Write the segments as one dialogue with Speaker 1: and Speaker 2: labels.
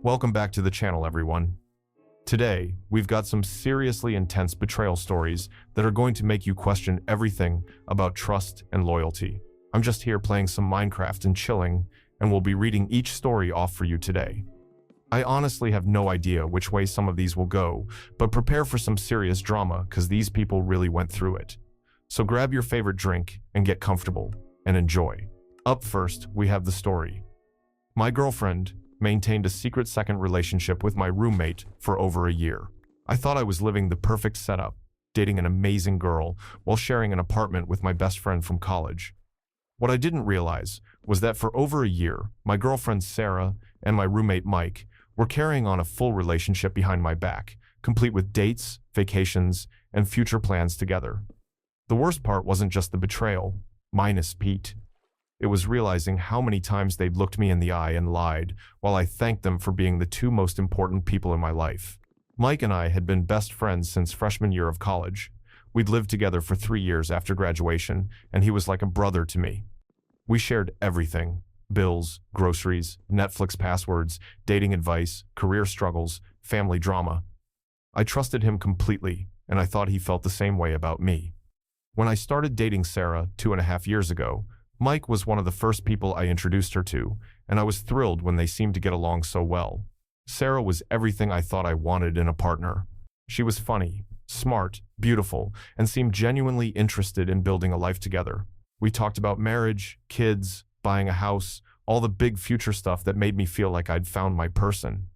Speaker 1: Welcome back to the channel, everyone. Today, we've got some seriously intense betrayal stories that are going to make you question everything about trust and loyalty. I'm just here playing some Minecraft and chilling, and we'll be reading each story off for you today. I honestly have no idea which way some of these will go, but prepare for some serious drama because these people really went through it. So grab your favorite drink and get comfortable and enjoy. Up first, we have the story. My girlfriend maintained a secret second relationship with my roommate for over a year. I thought I was living the perfect setup, dating an amazing girl while sharing an apartment with my best friend from college. What I didn't realize was that for over a year, my girlfriend Sarah and my roommate Mike were carrying on a full relationship behind my back, complete with dates, vacations, and future plans together. The worst part wasn't just the betrayal, minus Pete. It was realizing how many times they'd looked me in the eye and lied, while I thanked them for being the two most important people in my life. Mike and I had been best friends since freshman year of college. We'd lived together for 3 years after graduation, and he was like a brother to me. We shared everything: bills, groceries, Netflix passwords, dating advice, career struggles, family drama. I trusted him completely, and I thought he felt the same way about me. When I started dating Sarah 2.5 years ago, Mike was one of the first people I introduced her to, and I was thrilled when they seemed to get along so well. Sarah was everything I thought I wanted in a partner. She was funny, smart, beautiful, and seemed genuinely interested in building a life together. We talked about marriage, kids, buying a house, all the big future stuff that made me feel like I'd found my person.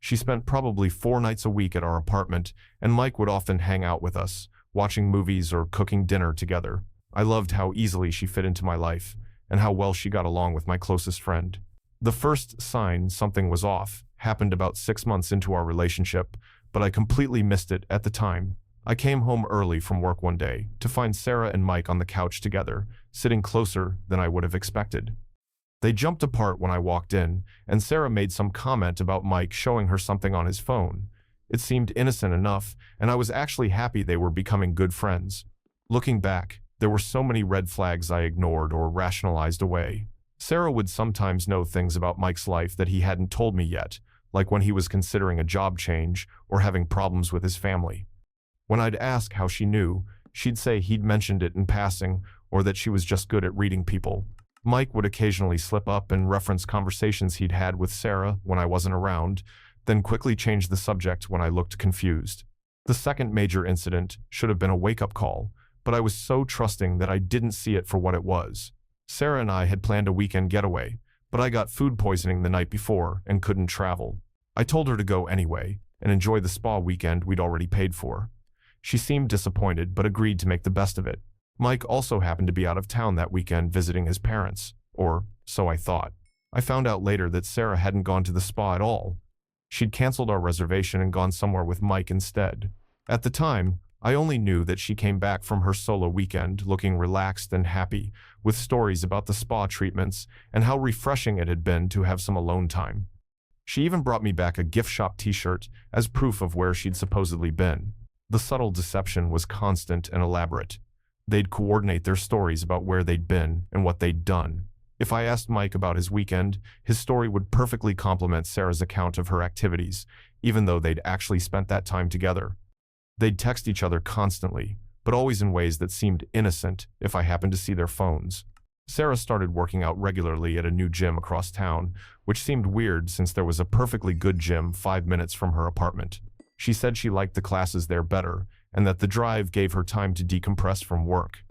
Speaker 1: She spent probably 4 nights a week at our apartment, and Mike would often hang out with us, watching movies or cooking dinner together. I loved how easily she fit into my life, and how well she got along with my closest friend. The first sign something was off happened about 6 months into our relationship, but I completely missed it at the time. I came home early from work one day to find Sarah and Mike on the couch together, sitting closer than I would have expected. They jumped apart when I walked in, and Sarah made some comment about Mike showing her something on his phone. It seemed innocent enough, and I was actually happy they were becoming good friends. Looking back, there were so many red flags I ignored or rationalized away. Sarah would sometimes know things about Mike's life that he hadn't told me yet, like when he was considering a job change or having problems with his family. When I'd ask how she knew, she'd say he'd mentioned it in passing or that she was just good at reading people. Mike would occasionally slip up and reference conversations he'd had with Sarah when I wasn't around, then quickly change the subject when I looked confused. The second major incident should have been a wake-up call, but I was so trusting that I didn't see it for what it was. Sarah and I had planned a weekend getaway, but I got food poisoning the night before and couldn't travel. I told her to go anyway and enjoy the spa weekend we'd already paid for. She seemed disappointed but agreed to make the best of it. Mike also happened to be out of town that weekend visiting his parents, or so I thought. I found out later that Sarah hadn't gone to the spa at all. She'd canceled our reservation and gone somewhere with Mike instead. At the time, I only knew that she came back from her solo weekend looking relaxed and happy, with stories about the spa treatments and how refreshing it had been to have some alone time. She even brought me back a gift shop t-shirt as proof of where she'd supposedly been. The subtle deception was constant and elaborate. They'd coordinate their stories about where they'd been and what they'd done. If I asked Mike about his weekend, his story would perfectly complement Sarah's account of her activities, even though they'd actually spent that time together. They'd text each other constantly, but always in ways that seemed innocent if I happened to see their phones. Sarah started working out regularly at a new gym across town, which seemed weird since there was a perfectly good gym 5 minutes from her apartment. She said she liked the classes there better, and that the drive gave her time to decompress from work.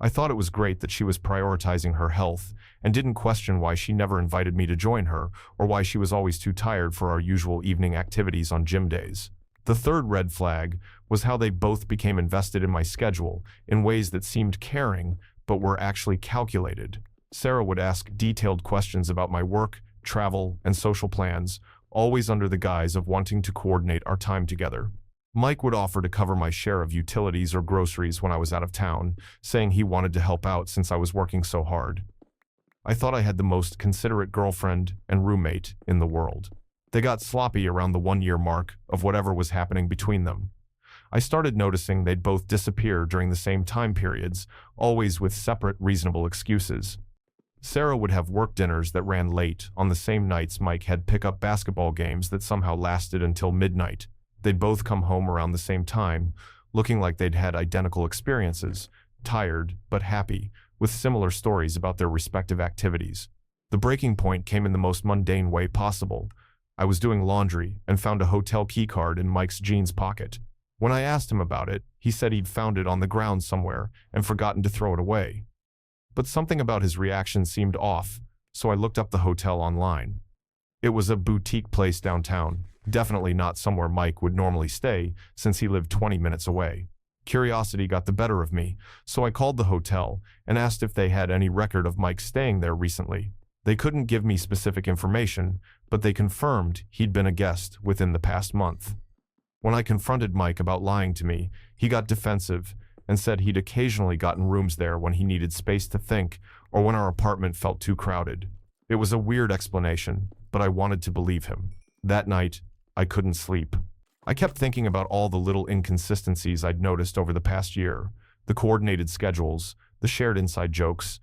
Speaker 1: I thought it was great that she was prioritizing her health and didn't question why she never invited me to join her or why she was always too tired for our usual evening activities on gym days. The third red flag was how they both became invested in my schedule in ways that seemed caring but were actually calculated. Sarah would ask detailed questions about my work, travel, and social plans, always under the guise of wanting to coordinate our time together. Mike would offer to cover my share of utilities or groceries when I was out of town, saying he wanted to help out since I was working so hard. I thought I had the most considerate girlfriend and roommate in the world. They got sloppy around the 1-year mark of whatever was happening between them. I started noticing they'd both disappear during the same time periods, always with separate reasonable excuses. Sarah would have work dinners that ran late on the same nights Mike had pickup basketball games that somehow lasted until midnight. They'd both come home around the same time, looking like they'd had identical experiences, tired but happy, with similar stories about their respective activities. The breaking point came in the most mundane way possible. I was doing laundry and found a hotel keycard in Mike's jeans pocket. When I asked him about it, he said he'd found it on the ground somewhere and forgotten to throw it away. But something about his reaction seemed off, so I looked up the hotel online. It was a boutique place downtown, definitely not somewhere Mike would normally stay since he lived 20 minutes away. Curiosity got the better of me, so I called the hotel and asked if they had any record of Mike staying there recently. They couldn't give me specific information, but they confirmed he'd been a guest within the past month. When I confronted Mike about lying to me, he got defensive and said he'd occasionally gotten rooms there when he needed space to think or when our apartment felt too crowded. It was a weird explanation, but I wanted to believe him. That night, I couldn't sleep. I kept thinking about all the little inconsistencies I'd noticed over the past year, the coordinated schedules, the shared inside jokes,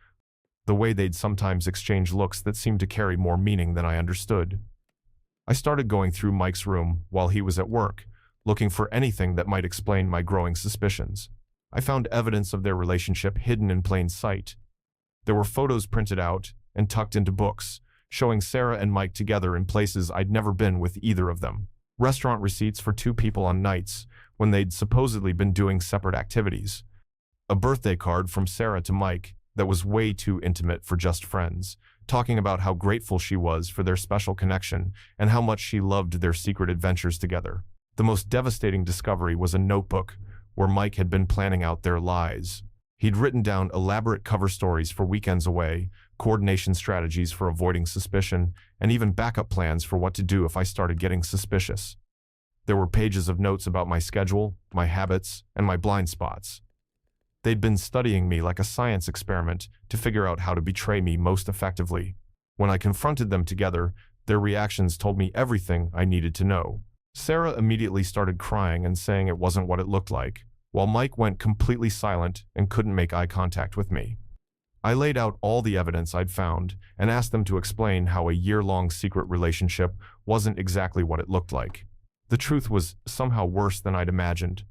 Speaker 1: the way they'd sometimes exchange looks that seemed to carry more meaning than I understood. I started going through Mike's room while he was at work, looking for anything that might explain my growing suspicions. I found evidence of their relationship hidden in plain sight. There were photos printed out and tucked into books, showing Sarah and Mike together in places I'd never been with either of them. Restaurant receipts for two people on nights when they'd supposedly been doing separate activities. A birthday card from Sarah to Mike that was way too intimate for just friends, talking about how grateful she was for their special connection and how much she loved their secret adventures together. The most devastating discovery was a notebook where Mike had been planning out their lies. He'd written down elaborate cover stories for weekends away, coordination strategies for avoiding suspicion, and even backup plans for what to do if I started getting suspicious. There were pages of notes about my schedule, my habits, and my blind spots. They'd been studying me like a science experiment to figure out how to betray me most effectively. When I confronted them together, their reactions told me everything I needed to know. Sarah immediately started crying and saying it wasn't what it looked like, while Mike went completely silent and couldn't make eye contact with me. I laid out all the evidence I'd found and asked them to explain how a year-long secret relationship wasn't exactly what it looked like. The truth was somehow worse than I'd imagined.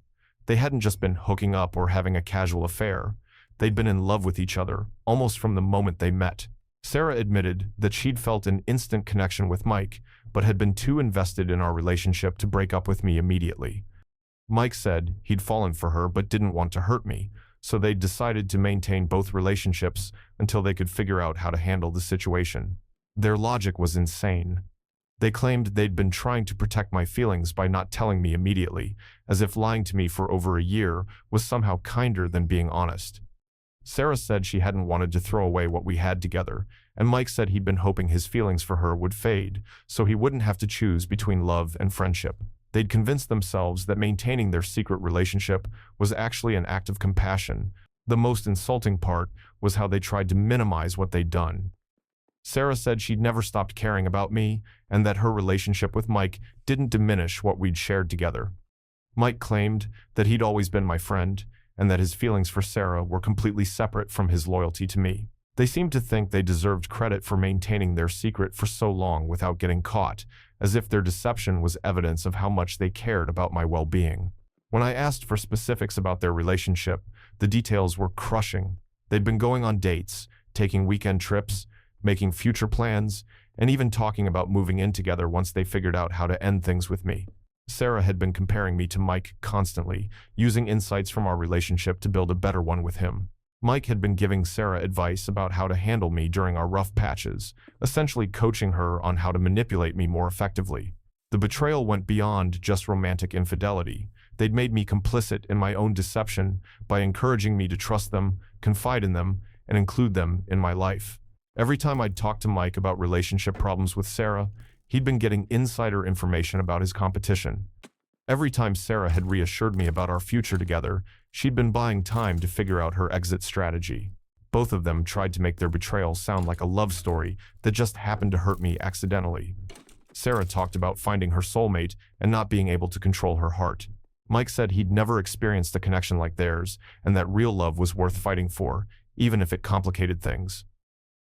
Speaker 1: They hadn't just been hooking up or having a casual affair. They'd been in love with each other, almost from the moment they met. Sarah admitted that she'd felt an instant connection with Mike, but had been too invested in our relationship to break up with me immediately. Mike said he'd fallen for her but didn't want to hurt me, so they decided to maintain both relationships until they could figure out how to handle the situation. Their logic was insane. They claimed they'd been trying to protect my feelings by not telling me immediately, as if lying to me for over a year was somehow kinder than being honest. Sarah said she hadn't wanted to throw away what we had together, and Mike said he'd been hoping his feelings for her would fade, so he wouldn't have to choose between love and friendship. They'd convinced themselves that maintaining their secret relationship was actually an act of compassion. The most insulting part was how they tried to minimize what they'd done. Sarah said she'd never stopped caring about me, and that her relationship with Mike didn't diminish what we'd shared together. Mike claimed that he'd always been my friend, and that his feelings for Sarah were completely separate from his loyalty to me. They seemed to think they deserved credit for maintaining their secret for so long without getting caught, as if their deception was evidence of how much they cared about my well-being. When I asked for specifics about their relationship, the details were crushing. They'd been going on dates, taking weekend trips, making future plans, and even talking about moving in together once they figured out how to end things with me. Sarah had been comparing me to Mike constantly, using insights from our relationship to build a better one with him. Mike had been giving Sarah advice about how to handle me during our rough patches, essentially coaching her on how to manipulate me more effectively. The betrayal went beyond just romantic infidelity. They'd made me complicit in my own deception by encouraging me to trust them, confide in them, and include them in my life. Every time I'd talk to Mike about relationship problems with Sarah, he'd been getting insider information about his competition. Every time Sarah had reassured me about our future together, she'd been buying time to figure out her exit strategy. Both of them tried to make their betrayal sound like a love story that just happened to hurt me accidentally. Sarah talked about finding her soulmate and not being able to control her heart. Mike said he'd never experienced a connection like theirs, and that real love was worth fighting for, even if it complicated things.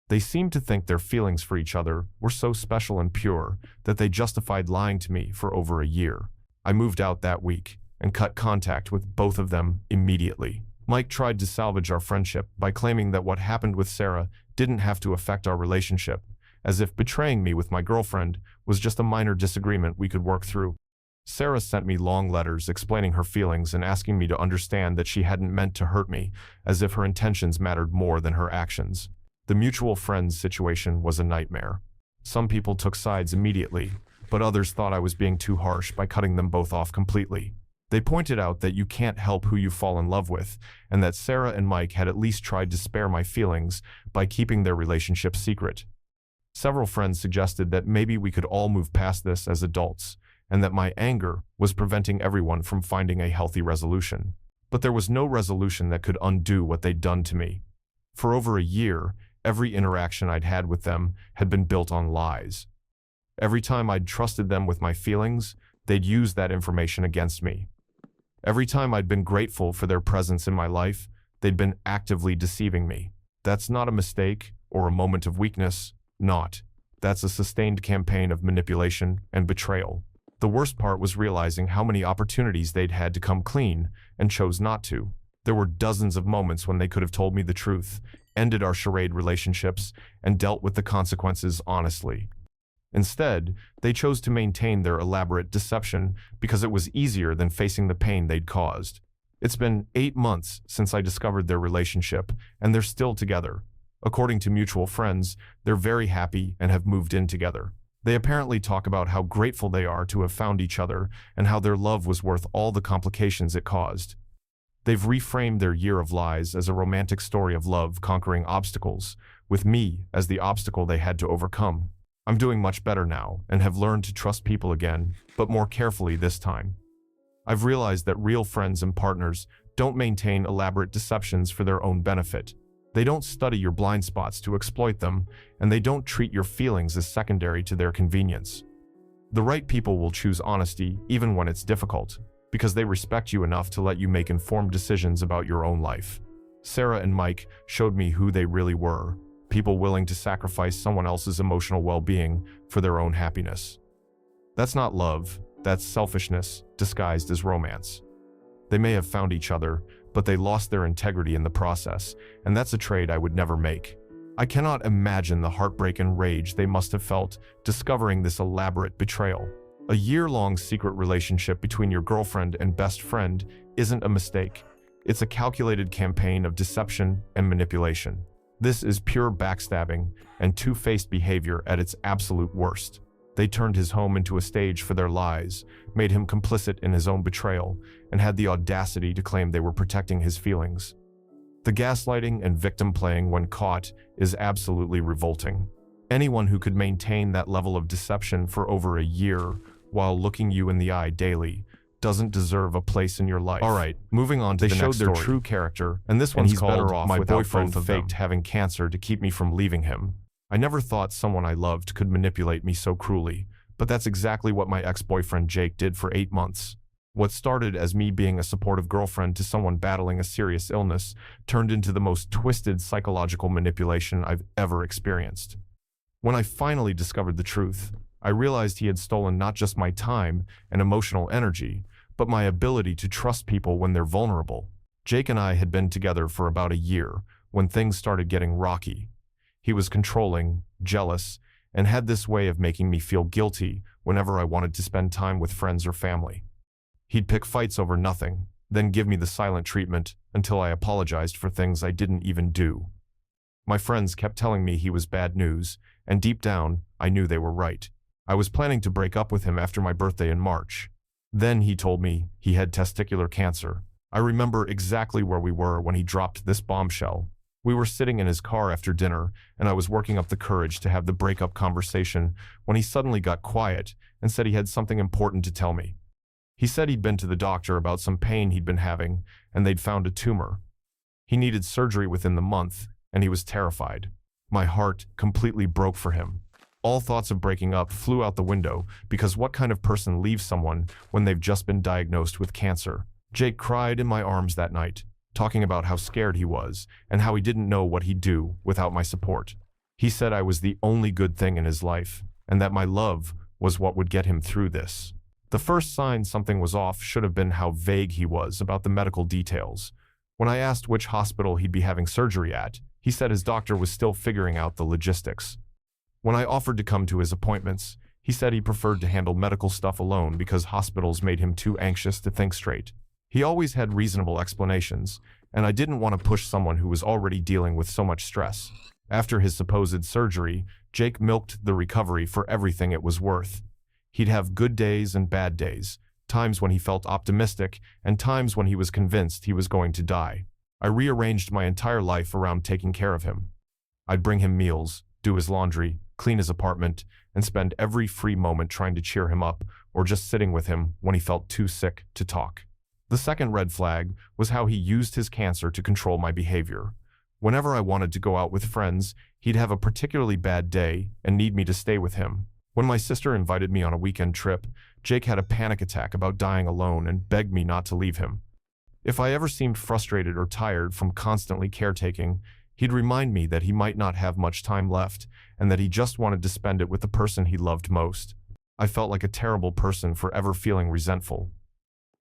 Speaker 1: They seemed to think their feelings for each other were so special and pure that they justified lying to me for over a year. I moved out that week and cut contact with both of them immediately. Mike tried to salvage our friendship by claiming that what happened with Sarah didn't have to affect our relationship, as if betraying me with my girlfriend was just a minor disagreement we could work through. Sarah sent me long letters explaining her feelings and asking me to understand that she hadn't meant to hurt me, as if her intentions mattered more than her actions. The mutual friends situation was a nightmare. Some people took sides immediately, but others thought I was being too harsh by cutting them both off completely. They pointed out that you can't help who you fall in love with, and that Sarah and Mike had at least tried to spare my feelings by keeping their relationship secret. Several friends suggested that maybe we could all move past this as adults, and that my anger was preventing everyone from finding a healthy resolution. But there was no resolution that could undo what they'd done to me. For over a year, every interaction I'd had with them had been built on lies. Every time I'd trusted them with my feelings, they'd used that information against me. Every time I'd been grateful for their presence in my life, they'd been actively deceiving me. That's not a mistake or a moment of weakness. That's a sustained campaign of manipulation and betrayal. The worst part was realizing how many opportunities they'd had to come clean and chose not to. There were dozens of moments when they could have told me the truth, ended our charade relationships, and dealt with the consequences honestly. Instead, they chose to maintain their elaborate deception because it was easier than facing the pain they'd caused. It's been 8 months since I discovered their relationship, and they're still together. According to mutual friends, they're very happy and have moved in together. They apparently talk about how grateful they are to have found each other and how their love was worth all the complications it caused. They've reframed their year of lies as a romantic story of love conquering obstacles, with me as the obstacle they had to overcome. I'm doing much better now and have learned to trust people again, but more carefully this time. I've realized that real friends and partners don't maintain elaborate deceptions for their own benefit. They don't study your blind spots to exploit them, and they don't treat your feelings as secondary to their convenience. The right people will choose honesty even when it's difficult, because they respect you enough to let you make informed decisions about your own life. Sarah and Mike showed me who they really were, people willing to sacrifice someone else's emotional well-being for their own happiness. That's not love, that's selfishness disguised as romance. They may have found each other, but they lost their integrity in the process, and that's a trade I would never make. I cannot imagine the heartbreak and rage they must have felt discovering this elaborate betrayal. A year-long secret relationship between your girlfriend and best friend isn't a mistake. It's a calculated campaign of deception and manipulation. This is pure backstabbing and two-faced behavior at its absolute worst. They turned his home into a stage for their lies, made him complicit in his own betrayal, and had the audacity to claim they were protecting his feelings. The gaslighting and victim playing when caught is absolutely revolting. Anyone who could maintain that level of deception for over a year while looking you in the eye daily doesn't deserve a place in your life. All right, moving on to the next story. They showed their true character, and this one's called better off. My boyfriend faked having cancer to keep me from leaving him. I never thought someone I loved could manipulate me so cruelly, but that's exactly what my ex-boyfriend Jake did for 8 months. What started as me being a supportive girlfriend to someone battling a serious illness turned into the most twisted psychological manipulation I've ever experienced. When I finally discovered the truth, I realized he had stolen not just my time and emotional energy, but my ability to trust people when they're vulnerable. Jake and I had been together for about a year when things started getting rocky. He was controlling, jealous, and had this way of making me feel guilty whenever I wanted to spend time with friends or family. He'd pick fights over nothing, then give me the silent treatment until I apologized for things I didn't even do. My friends kept telling me he was bad news, and deep down, I knew they were right. I was planning to break up with him after my birthday in March. Then he told me he had testicular cancer. I remember exactly where we were when he dropped this bombshell. We were sitting in his car after dinner, and I was working up the courage to have the breakup conversation when he suddenly got quiet and said he had something important to tell me. He said he'd been to the doctor about some pain he'd been having, and they'd found a tumor. He needed surgery within the month, and he was terrified. My heart completely broke for him. All thoughts of breaking up flew out the window because what kind of person leaves someone when they've just been diagnosed with cancer? Jake cried in my arms that night, talking about how scared he was and how he didn't know what he'd do without my support. He said I was the only good thing in his life, and that my love was what would get him through this. The first sign something was off should have been how vague he was about the medical details. When I asked which hospital he'd be having surgery at, he said his doctor was still figuring out the logistics. When I offered to come to his appointments, he said he preferred to handle medical stuff alone because hospitals made him too anxious to think straight. He always had reasonable explanations, and I didn't want to push someone who was already dealing with so much stress. After his supposed surgery, Jake milked the recovery for everything it was worth. He'd have good days and bad days, times when he felt optimistic and times when he was convinced he was going to die. I rearranged my entire life around taking care of him. I'd bring him meals, do his laundry, clean his apartment, and spend every free moment trying to cheer him up or just sitting with him when he felt too sick to talk. The second red flag was how he used his cancer to control my behavior. Whenever I wanted to go out with friends, he'd have a particularly bad day and need me to stay with him. When my sister invited me on a weekend trip, Jake had a panic attack about dying alone and begged me not to leave him. If I ever seemed frustrated or tired from constantly caretaking, he'd remind me that he might not have much time left and that he just wanted to spend it with the person he loved most. I felt like a terrible person for ever feeling resentful.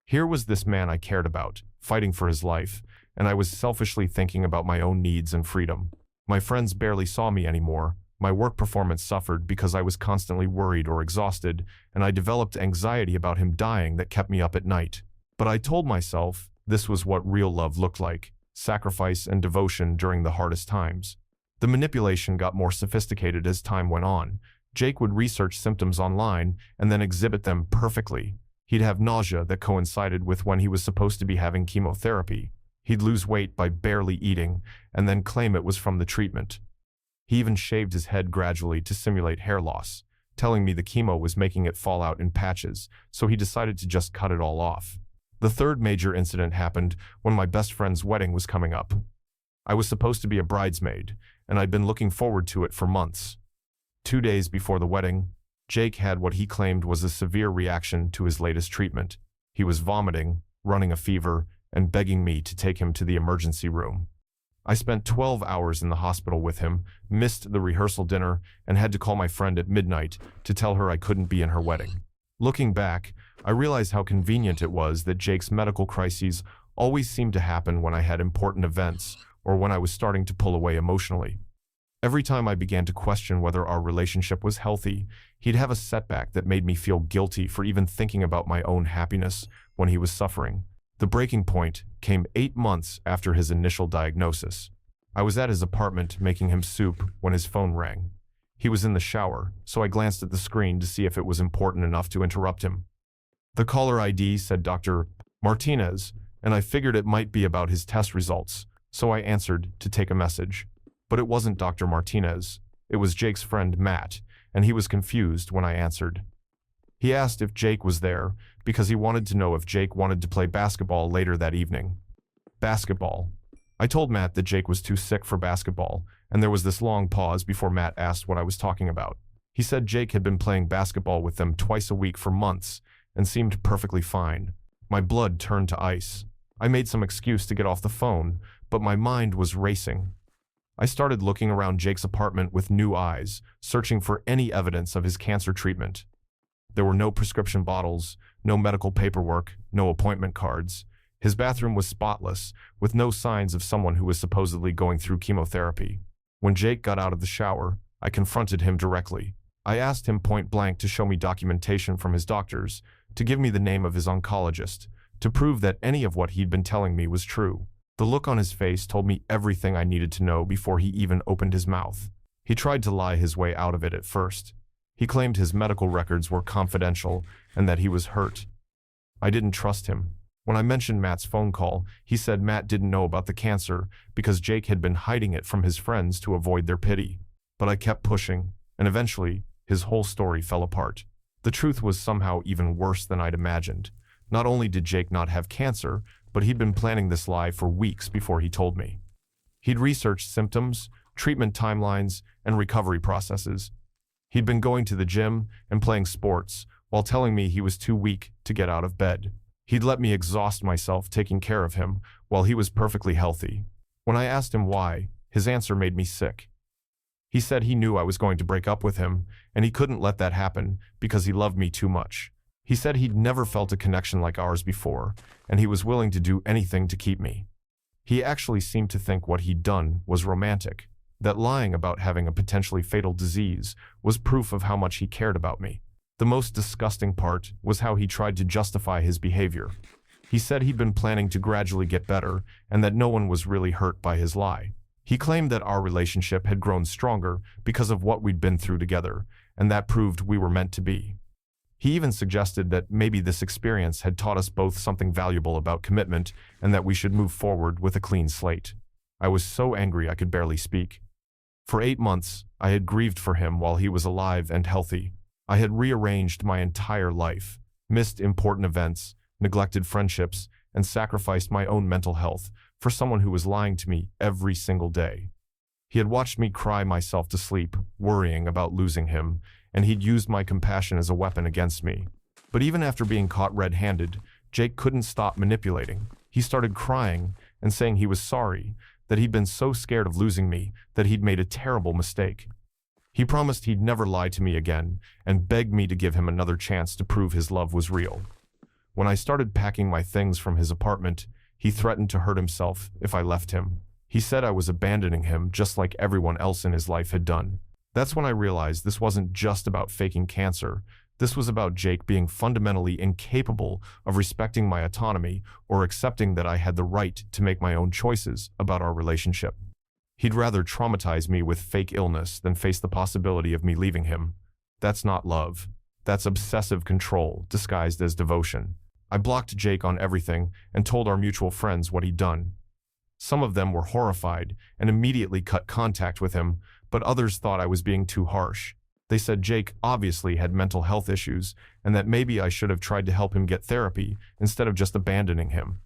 Speaker 1: Here was this man I cared about, fighting for his life, and I was selfishly thinking about my own needs and freedom. My friends barely saw me anymore. My work performance suffered because I was constantly worried or exhausted, and I developed anxiety about him dying that kept me up at night. But I told myself this was what real love looked like: sacrifice and devotion during the hardest times. The manipulation got more sophisticated as time went on. Jake would research symptoms online and then exhibit them perfectly. He'd have nausea that coincided with when he was supposed to be having chemotherapy. He'd lose weight by barely eating and then claim it was from the treatment. He even shaved his head gradually to simulate hair loss, telling me the chemo was making it fall out in patches, so he decided to just cut it all off. The third major incident happened when my best friend's wedding was coming up. I was supposed to be a bridesmaid, and I'd been looking forward to it for months. 2 days before the wedding, Jake had what he claimed was a severe reaction to his latest treatment. He was vomiting, running a fever, and begging me to take him to the emergency room. I spent 12 hours in the hospital with him, missed the rehearsal dinner, and had to call my friend at midnight to tell her I couldn't be in her wedding. Looking back, I realized how convenient it was that Jake's medical crises always seemed to happen when I had important events or when I was starting to pull away emotionally. Every time I began to question whether our relationship was healthy, he'd have a setback that made me feel guilty for even thinking about my own happiness when he was suffering. The breaking point came 8 months after his initial diagnosis. I was at his apartment making him soup when his phone rang. He was in the shower, so I glanced at the screen to see if it was important enough to interrupt him. The caller ID said Dr. Martinez, and I figured it might be about his test results, so I answered to take a message. But it wasn't Dr. Martinez. It was Jake's friend Matt, and he was confused when I answered. He asked if Jake was there because he wanted to know if Jake wanted to play basketball later that evening. Basketball. I told Matt that Jake was too sick for basketball, and there was this long pause before Matt asked what I was talking about. He said Jake had been playing basketball with them twice a week for months and seemed perfectly fine. My blood turned to ice. I made some excuse to get off the phone, but my mind was racing. I started looking around Jake's apartment with new eyes, searching for any evidence of his cancer treatment. There were no prescription bottles, no medical paperwork, no appointment cards. His bathroom was spotless, with no signs of someone who was supposedly going through chemotherapy. When Jake got out of the shower, I confronted him directly. I asked him point blank to show me documentation from his doctors, to give me the name of his oncologist, to prove that any of what he'd been telling me was true. The look on his face told me everything I needed to know before he even opened his mouth. He tried to lie his way out of it at first. He claimed his medical records were confidential and that he was hurt. I didn't trust him. When I mentioned Matt's phone call, he said Matt didn't know about the cancer because Jake had been hiding it from his friends to avoid their pity. But I kept pushing, and eventually, his whole story fell apart. The truth was somehow even worse than I'd imagined. Not only did Jake not have cancer, but he'd been planning this lie for weeks before he told me. He'd researched symptoms, treatment timelines, and recovery processes. He'd been going to the gym and playing sports while telling me he was too weak to get out of bed. He'd let me exhaust myself taking care of him while he was perfectly healthy. When I asked him why, his answer made me sick. He said he knew I was going to break up with him, and he couldn't let that happen because he loved me too much. He said he'd never felt a connection like ours before, and he was willing to do anything to keep me. He actually seemed to think what he'd done was romantic, that lying about having a potentially fatal disease was proof of how much he cared about me. The most disgusting part was how he tried to justify his behavior. He said he'd been planning to gradually get better and that no one was really hurt by his lie. He claimed that our relationship had grown stronger because of what we'd been through together, and that proved we were meant to be. He even suggested that maybe this experience had taught us both something valuable about commitment and that we should move forward with a clean slate. I was so angry I could barely speak. For 8 months, I had grieved for him while he was alive and healthy. I had rearranged my entire life, missed important events, neglected friendships, and sacrificed my own mental health for someone who was lying to me every single day. He had watched me cry myself to sleep, worrying about losing him, and he'd used my compassion as a weapon against me. But even after being caught red-handed, Jake couldn't stop manipulating. He started crying and saying he was sorry, that he'd been so scared of losing me that he'd made a terrible mistake. He promised he'd never lie to me again and begged me to give him another chance to prove his love was real. When I started packing my things from his apartment, he threatened to hurt himself if I left him. He said I was abandoning him just like everyone else in his life had done. That's when I realized this wasn't just about faking cancer. This was about Jake being fundamentally incapable of respecting my autonomy or accepting that I had the right to make my own choices about our relationship. He'd rather traumatize me with fake illness than face the possibility of me leaving him. That's not love. That's obsessive control disguised as devotion. I blocked Jake on everything and told our mutual friends what he'd done. Some of them were horrified and immediately cut contact with him, but others thought I was being too harsh. They said Jake obviously had mental health issues and that maybe I should have tried to help him get therapy instead of just abandoning him.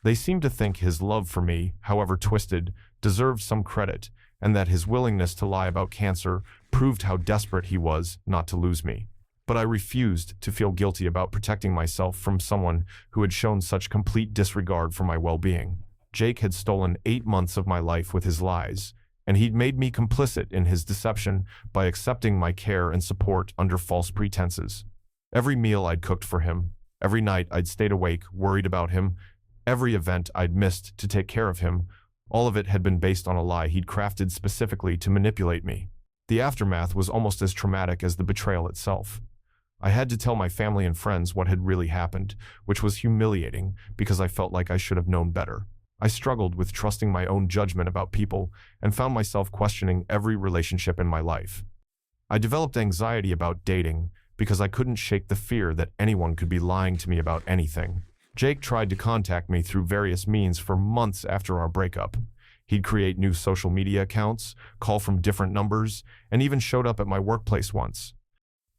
Speaker 1: They seemed to think his love for me, however twisted, deserved some credit, and that his willingness to lie about cancer proved how desperate he was not to lose me. But I refused to feel guilty about protecting myself from someone who had shown such complete disregard for my well-being. Jake had stolen 8 months of my life with his lies, and he'd made me complicit in his deception by accepting my care and support under false pretenses. Every meal I'd cooked for him, every night I'd stayed awake, worried about him, every event I'd missed to take care of him, all of it had been based on a lie he'd crafted specifically to manipulate me. The aftermath was almost as traumatic as the betrayal itself. I had to tell my family and friends what had really happened, which was humiliating because I felt like I should have known better. I struggled with trusting my own judgment about people and found myself questioning every relationship in my life. I developed anxiety about dating because I couldn't shake the fear that anyone could be lying to me about anything. Jake tried to contact me through various means for months after our breakup. He'd create new social media accounts, call from different numbers, and even showed up at my workplace once.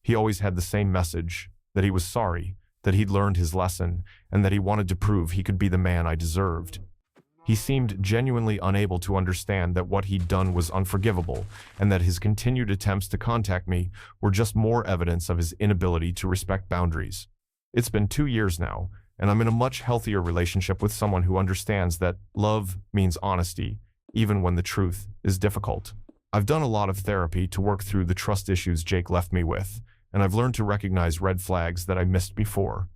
Speaker 1: He always had the same message, that he was sorry, that he'd learned his lesson, and that he wanted to prove he could be the man I deserved. He seemed genuinely unable to understand that what he'd done was unforgivable, and that his continued attempts to contact me were just more evidence of his inability to respect boundaries. It's been 2 years now, and I'm in a much healthier relationship with someone who understands that love means honesty, even when the truth is difficult. I've done a lot of therapy to work through the trust issues Jake left me with, and I've learned to recognize red flags that I missed before.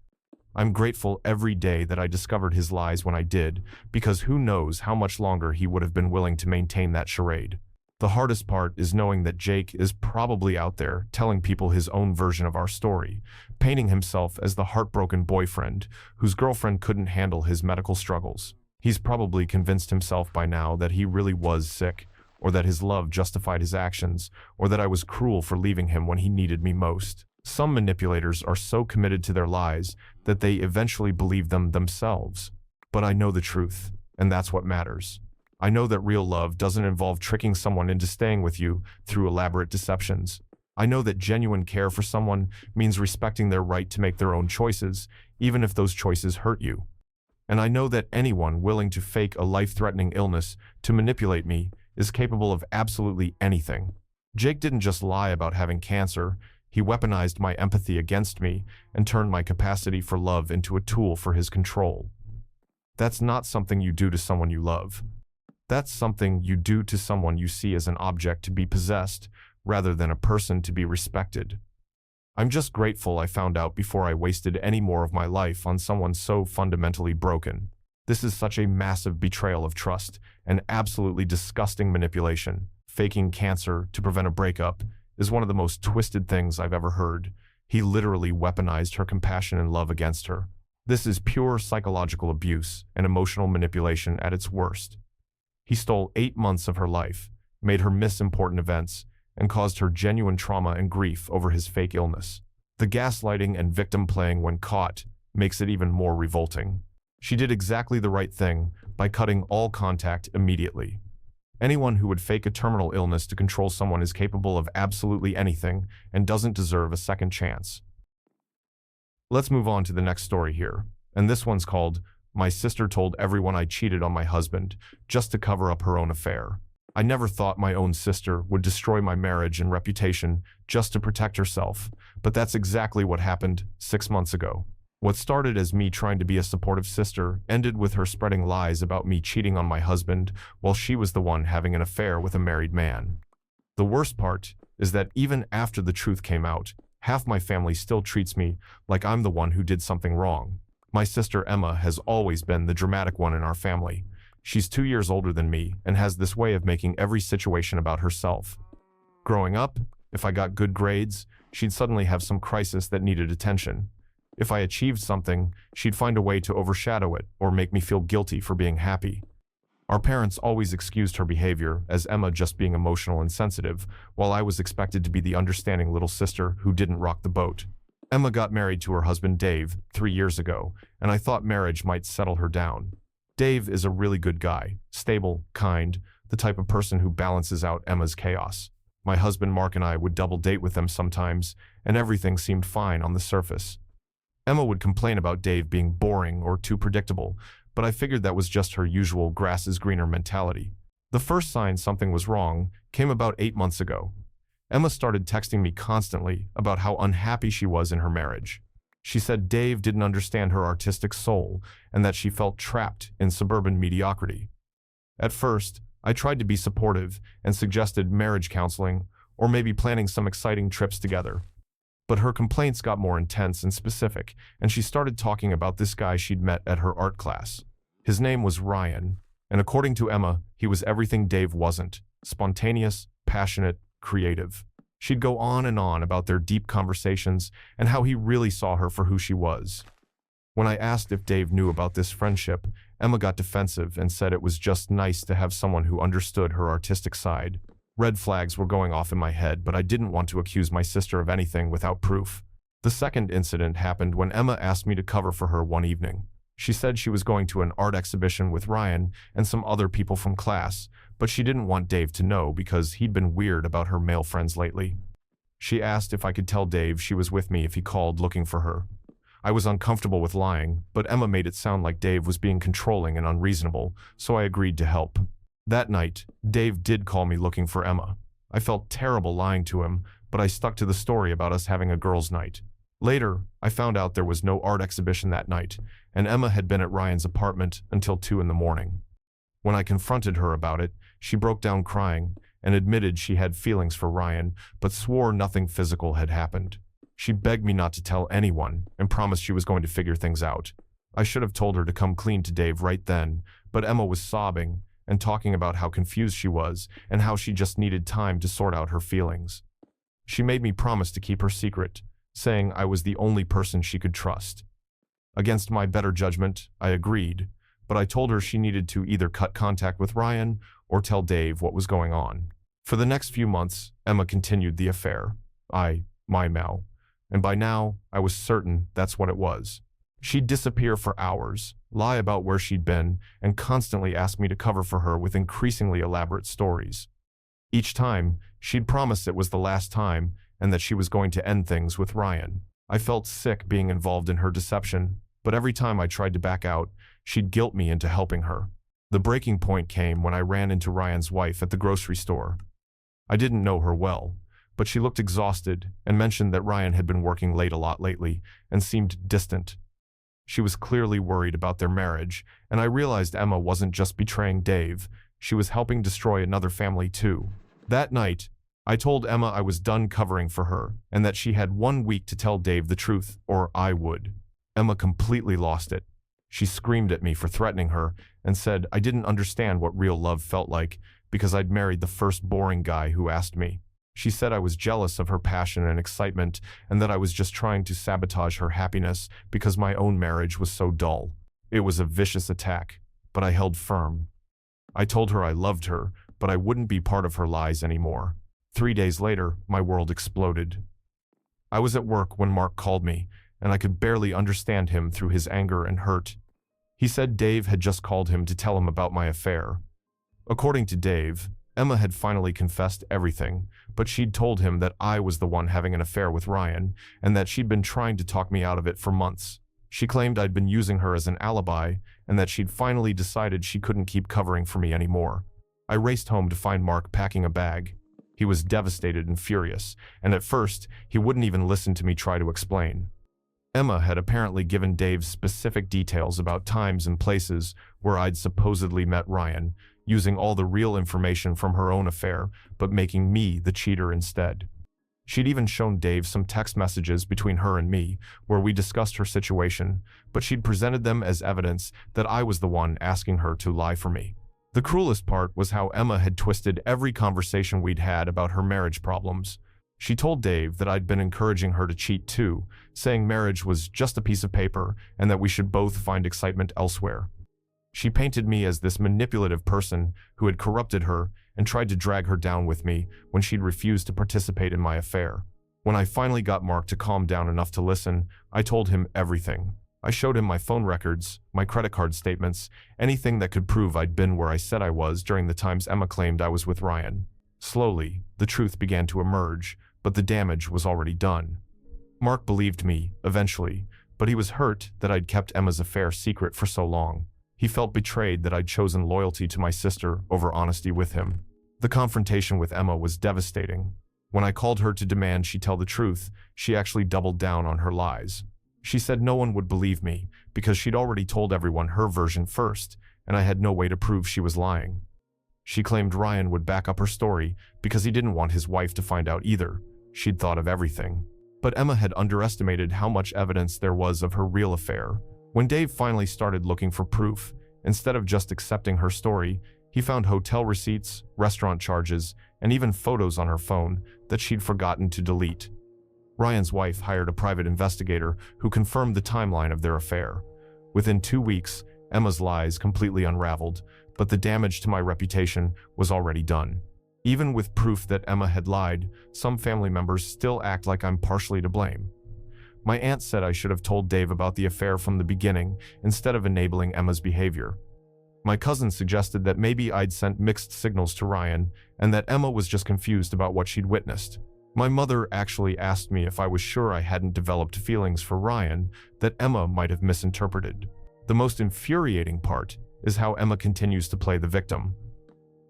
Speaker 1: I'm grateful every day that I discovered his lies when I did, because who knows how much longer he would have been willing to maintain that charade. The hardest part is knowing that Jake is probably out there telling people his own version of our story, painting himself as the heartbroken boyfriend whose girlfriend couldn't handle his medical struggles. He's probably convinced himself by now that he really was sick, or that his love justified his actions, or that I was cruel for leaving him when he needed me most. Some manipulators are so committed to their lies that they eventually believe them themselves. But I know the truth, and that's what matters. I know that real love doesn't involve tricking someone into staying with you through elaborate deceptions. I know that genuine care for someone means respecting their right to make their own choices, even if those choices hurt you. And I know that anyone willing to fake a life-threatening illness to manipulate me is capable of absolutely anything. Jake didn't just lie about having cancer, he weaponized my empathy against me and turned my capacity for love into a tool for his control. That's not something you do to someone you love. That's something you do to someone you see as an object to be possessed, rather than a person to be respected. I'm just grateful I found out before I wasted any more of my life on someone so fundamentally broken. This is such a massive betrayal of trust, and absolutely disgusting manipulation. Faking cancer to prevent a breakup is one of the most twisted things I've ever heard. He literally weaponized her compassion and love against her. This is pure psychological abuse and emotional manipulation at its worst. He stole 8 months of her life, made her miss important events, and caused her genuine trauma and grief over his fake illness. The gaslighting and victim playing when caught makes it even more revolting. She did exactly the right thing by cutting all contact immediately. Anyone who would fake a terminal illness to control someone is capable of absolutely anything and doesn't deserve a second chance. Let's move on to the next story here, and this one's called "My Sister Told Everyone I Cheated on My Husband Just to Cover Up Her Own Affair." I never thought my own sister would destroy my marriage and reputation just to protect herself, but that's exactly what happened 6 months ago. What started as me trying to be a supportive sister ended with her spreading lies about me cheating on my husband while she was the one having an affair with a married man. The worst part is that even after the truth came out, half my family still treats me like I'm the one who did something wrong. My sister Emma has always been the dramatic one in our family. She's 2 years older than me and has this way of making every situation about herself. Growing up, if I got good grades, she'd suddenly have some crisis that needed attention. If I achieved something, she'd find a way to overshadow it or make me feel guilty for being happy. Our parents always excused her behavior as Emma just being emotional and sensitive, while I was expected to be the understanding little sister who didn't rock the boat. Emma got married to her husband Dave 3 years ago, and I thought marriage might settle her down. Dave is a really good guy, stable, kind, the type of person who balances out Emma's chaos. My husband Mark and I would double date with them sometimes, and everything seemed fine on the surface. Emma would complain about Dave being boring or too predictable, but I figured that was just her usual grass is greener mentality. The first sign something was wrong came about 8 months ago. Emma started texting me constantly about how unhappy she was in her marriage. She said Dave didn't understand her artistic soul and that she felt trapped in suburban mediocrity. At first, I tried to be supportive and suggested marriage counseling or maybe planning some exciting trips together. But her complaints got more intense and specific, and she started talking about this guy she'd met at her art class. His name was Ryan, and according to Emma, he was everything Dave wasn't: spontaneous, passionate, creative. She'd go on and on about their deep conversations and how he really saw her for who she was. When I asked if Dave knew about this friendship, Emma got defensive and said it was just nice to have someone who understood her artistic side. Red flags were going off in my head, but I didn't want to accuse my sister of anything without proof. The second incident happened when Emma asked me to cover for her one evening. She said she was going to an art exhibition with Ryan and some other people from class, but she didn't want Dave to know because he'd been weird about her male friends lately. She asked if I could tell Dave she was with me if he called looking for her. I was uncomfortable with lying, but Emma made it sound like Dave was being controlling and unreasonable, so I agreed to help. That night, Dave did call me looking for Emma. I felt terrible lying to him, but I stuck to the story about us having a girls' night. Later, I found out there was no art exhibition that night, and Emma had been at Ryan's apartment until 2 in the morning. When I confronted her about it, she broke down crying and admitted she had feelings for Ryan, but swore nothing physical had happened. She begged me not to tell anyone and promised she was going to figure things out. I should have told her to come clean to Dave right then, but Emma was sobbing and talking about how confused she was and how she just needed time to sort out her feelings. She made me promise to keep her secret, saying I was the only person she could trust. Against my better judgment, I agreed, but I told her she needed to either cut contact with Ryan or tell Dave what was going on. For the next few months, Emma continued the affair. My Mal, and by now, I was certain that's what it was. She'd disappear for hours, lie about where she'd been, and constantly ask me to cover for her with increasingly elaborate stories. Each time, she'd promise it was the last time and that she was going to end things with Ryan. I felt sick being involved in her deception, but every time I tried to back out, she'd guilt me into helping her. The breaking point came when I ran into Ryan's wife at the grocery store. I didn't know her well, but she looked exhausted and mentioned that Ryan had been working late a lot lately and seemed distant. She was clearly worried about their marriage, and I realized Emma wasn't just betraying Dave, she was helping destroy another family too. That night, I told Emma I was done covering for her and that she had 1 week to tell Dave the truth or I would. Emma completely lost it. She screamed at me for threatening her and said I didn't understand what real love felt like because I'd married the first boring guy who asked me. She said I was jealous of her passion and excitement and that I was just trying to sabotage her happiness because my own marriage was so dull. It was a vicious attack, but I held firm. I told her I loved her, but I wouldn't be part of her lies anymore. 3 days later, my world exploded. I was at work when Mark called me, and I could barely understand him through his anger and hurt. He said Dave had just called him to tell him about my affair. According to Dave, Emma had finally confessed everything, but she'd told him that I was the one having an affair with Ryan, and that she'd been trying to talk me out of it for months. She claimed I'd been using her as an alibi, and that she'd finally decided she couldn't keep covering for me anymore. I raced home to find Mark packing a bag. He was devastated and furious, and at first, he wouldn't even listen to me try to explain. Emma had apparently given Dave specific details about times and places where I'd supposedly met Ryan, using all the real information from her own affair, but making me the cheater instead. She'd even shown Dave some text messages between her and me, where we discussed her situation, but she'd presented them as evidence that I was the one asking her to lie for me. The cruelest part was how Emma had twisted every conversation we'd had about her marriage problems. She told Dave that I'd been encouraging her to cheat too, saying marriage was just a piece of paper and that we should both find excitement elsewhere. She painted me as this manipulative person who had corrupted her and tried to drag her down with me when she'd refused to participate in my affair. When I finally got Mark to calm down enough to listen, I told him everything. I showed him my phone records, my credit card statements, anything that could prove I'd been where I said I was during the times Emma claimed I was with Ryan. Slowly, the truth began to emerge, but the damage was already done. Mark believed me, eventually, but he was hurt that I'd kept Emma's affair secret for so long. He felt betrayed that I'd chosen loyalty to my sister over honesty with him. The confrontation with Emma was devastating. When I called her to demand she tell the truth, she actually doubled down on her lies. She said no one would believe me because she'd already told everyone her version first, and I had no way to prove she was lying. She claimed Ryan would back up her story because he didn't want his wife to find out either. She'd thought of everything. But Emma had underestimated how much evidence there was of her real affair. When Dave finally started looking for proof, instead of just accepting her story, he found hotel receipts, restaurant charges, and even photos on her phone that she'd forgotten to delete. Ryan's wife hired a private investigator who confirmed the timeline of their affair. Within 2 weeks, Emma's lies completely unraveled, but the damage to my reputation was already done. Even with proof that Emma had lied, some family members still act like I'm partially to blame. My aunt said I should have told Dave about the affair from the beginning instead of enabling Emma's behavior. My cousin suggested that maybe I'd sent mixed signals to Ryan and that Emma was just confused about what she'd witnessed. My mother actually asked me if I was sure I hadn't developed feelings for Ryan that Emma might have misinterpreted. The most infuriating part is how Emma continues to play the victim.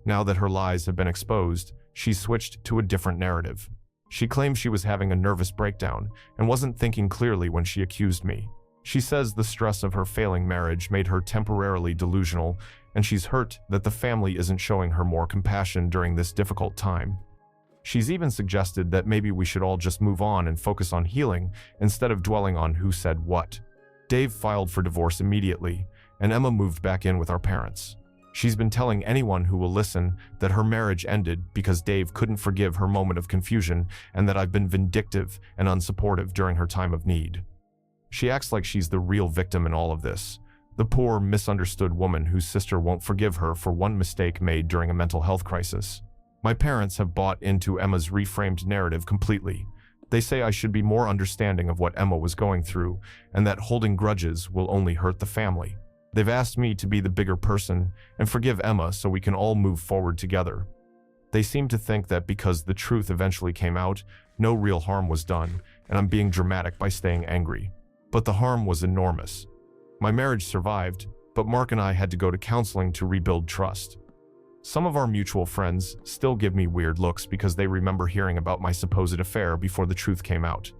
Speaker 1: Now that her lies have been exposed, she's switched to a different narrative. She claims she was having a nervous breakdown and wasn't thinking clearly when she accused me. She says the stress of her failing marriage made her temporarily delusional, and she's hurt that the family isn't showing her more compassion during this difficult time. She's even suggested that maybe we should all just move on and focus on healing instead of dwelling on who said what. Dave filed for divorce immediately, and Emma moved back in with our parents. She's been telling anyone who will listen that her marriage ended because Dave couldn't forgive her moment of confusion and that I've been vindictive and unsupportive during her time of need. She acts like she's the real victim in all of this, the poor, misunderstood woman whose sister won't forgive her for one mistake made during a mental health crisis. My parents have bought into Emma's reframed narrative completely. They say I should be more understanding of what Emma was going through and that holding grudges will only hurt the family. They've asked me to be the bigger person and forgive Emma so we can all move forward together. They seem to think that because the truth eventually came out, no real harm was done, and I'm being dramatic by staying angry. But the harm was enormous. My marriage survived, but Mark and I had to go to counseling to rebuild trust. Some of our mutual friends still give me weird looks because they remember hearing about my supposed affair before the truth came out.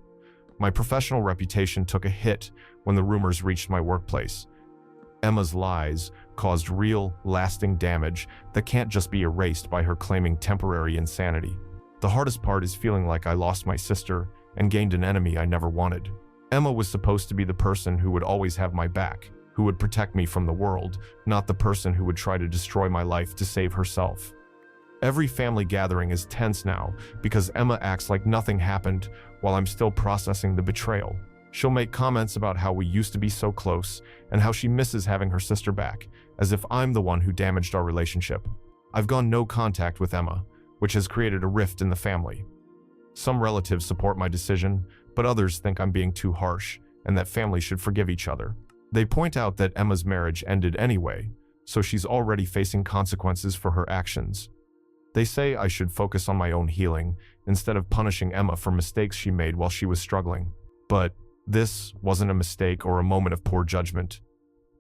Speaker 1: My professional reputation took a hit when the rumors reached my workplace. Emma's lies caused real, lasting damage that can't just be erased by her claiming temporary insanity. The hardest part is feeling like I lost my sister and gained an enemy I never wanted. Emma was supposed to be the person who would always have my back, who would protect me from the world, not the person who would try to destroy my life to save herself. Every family gathering is tense now because Emma acts like nothing happened while I'm still processing the betrayal. She'll make comments about how we used to be so close and how she misses having her sister back, as if I'm the one who damaged our relationship. I've gone no contact with Emma, which has created a rift in the family. Some relatives support my decision, but others think I'm being too harsh and that families should forgive each other. They point out that Emma's marriage ended anyway, so she's already facing consequences for her actions. They say I should focus on my own healing instead of punishing Emma for mistakes she made while she was struggling. But this wasn't a mistake or a moment of poor judgment.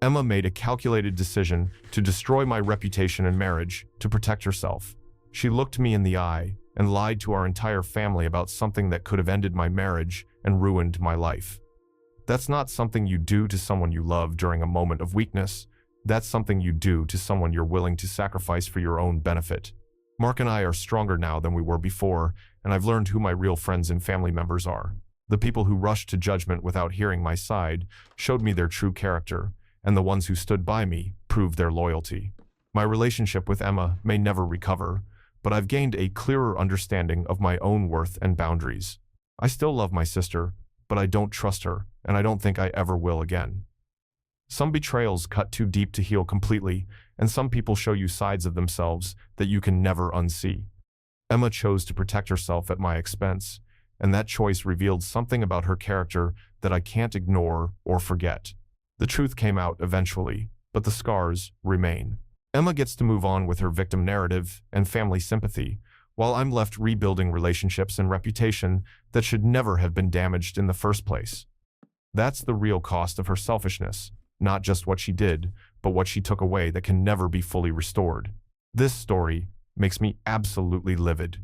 Speaker 1: Emma made a calculated decision to destroy my reputation and marriage to protect herself. She looked me in the eye and lied to our entire family about something that could have ended my marriage and ruined my life. That's not something you do to someone you love during a moment of weakness. That's something you do to someone you're willing to sacrifice for your own benefit. Mark and I are stronger now than we were before, and I've learned who my real friends and family members are. The people who rushed to judgment without hearing my side showed me their true character, and the ones who stood by me proved their loyalty. My relationship with Emma may never recover, but I've gained a clearer understanding of my own worth and boundaries. I still love my sister, but I don't trust her, and I don't think I ever will again. Some betrayals cut too deep to heal completely, and some people show you sides of themselves that you can never unsee. Emma chose to protect herself at my expense, and that choice revealed something about her character that I can't ignore or forget. The truth came out eventually, but the scars remain. Emma gets to move on with her victim narrative and family sympathy, while I'm left rebuilding relationships and reputation that should never have been damaged in the first place. That's the real cost of her selfishness, not just what she did, but what she took away that can never be fully restored. This story makes me absolutely livid.